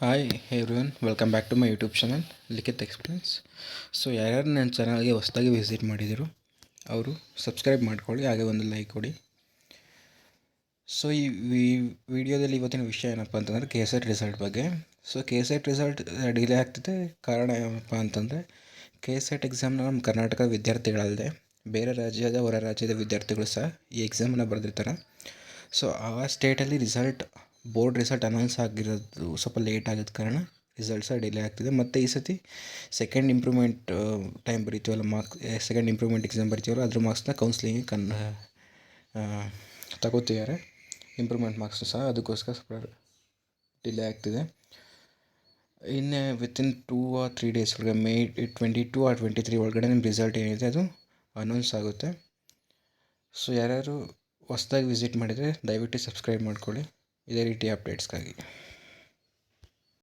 Hi everyone, welcome back to my YouTube channel Likhith explains. So ಯಾರ್ಯಾರು ನನ್ನ ಚಾನಲ್ಗೆ ಹೊಸದಾಗಿ ವಿಸಿಟ್ ಮಾಡಿದರು ಅವರು ಸಬ್ಸ್ಕ್ರೈಬ್ ಮಾಡ್ಕೊಳ್ಳಿ, ಹಾಗೆ ಒಂದು ಲೈಕ್ ಕೊಡಿ. ಸೊ ಈ ವಿಡಿಯೋದಲ್ಲಿ ಇವತ್ತಿನ ವಿಷಯ ಏನಪ್ಪ ಅಂತಂದರೆ KSET ರಿಸಲ್ಟ್ ಬಗ್ಗೆ. ಸೊ KSET ರಿಸಲ್ಟ್ ಡಿಲೇ ಆಗ್ತಿದೆ. ಕಾರಣ ಏನಪ್ಪ ಅಂತಂದರೆ KSET ಎಕ್ಸಾಮ್ನ ನಮ್ಮ ಕರ್ನಾಟಕದ ವಿದ್ಯಾರ್ಥಿಗಳಲ್ಲದೆ ಬೇರೆ ರಾಜ್ಯದ ಹೊರ ರಾಜ್ಯದ ವಿದ್ಯಾರ್ಥಿಗಳು ಸಹ ಈ ಎಕ್ಸಾಮನ್ನು ಬರೆದಿರ್ತಾರೆ. ಸೊ ಆ ಸ್ಟೇಟಲ್ಲಿ ಬೋರ್ಡ್ ರಿಸಲ್ಟ್ ಅನೌನ್ಸ್ ಆಗಿರೋದು ಸ್ವಲ್ಪ ಲೇಟ್ ಆಗಿದ್ದ ಕಾರಣ ರಿಸಲ್ಟ್ಸ ಡಿಲೇ ಆಗ್ತಿದೆ. ಮತ್ತು ಈ ಸತಿ ಸೆಕೆಂಡ್ ಇಂಪ್ರೂವ್ಮೆಂಟ್ ಟೈಮ್ ಬರಿತೀವಲ್ಲ, ಸೆಕೆಂಡ್ ಇಂಪ್ರೂವ್ಮೆಂಟ್ ಎಕ್ಸಾಮ್ ಬರಿತೀವಲ್ಲ, ಅದ್ರ ಮಾರ್ಕ್ಸ್ನ ಕೌನ್ಸ್ಲಿಂಗಿಗೆ ತಗೋತಿದ್ದಾರೆ. ಇಂಪ್ರೂವ್ಮೆಂಟ್ ಮಾರ್ಕ್ಸು ಸಹ ಅದಕ್ಕೋಸ್ಕರ ಸ್ವಲ್ಪ ಡಿಲೇ ಆಗ್ತಿದೆ. ಇನ್ನು ವಿತಿನ್ 2 or 3 ಡೇಸ್ ಒಳಗೆ May 22 or 23 ಒಳಗಡೆ ನಿಮ್ಮ ರಿಸಲ್ಟ್ ಏನಿದೆ ಅದು ಅನೌನ್ಸ್ ಆಗುತ್ತೆ. ಸೊ ಯಾರ್ಯಾರು ಹೊಸ್ದಾಗಿ ವಿಸಿಟ್ ಮಾಡಿದರೆ ದಯವಿಟ್ಟು ಸಬ್ಸ್ಕ್ರೈಬ್ ಮಾಡ್ಕೊಳ್ಳಿ ಇದೇ ರೀತಿ ಅಪ್ಡೇಟ್ಸ್ಗಾಗಿ.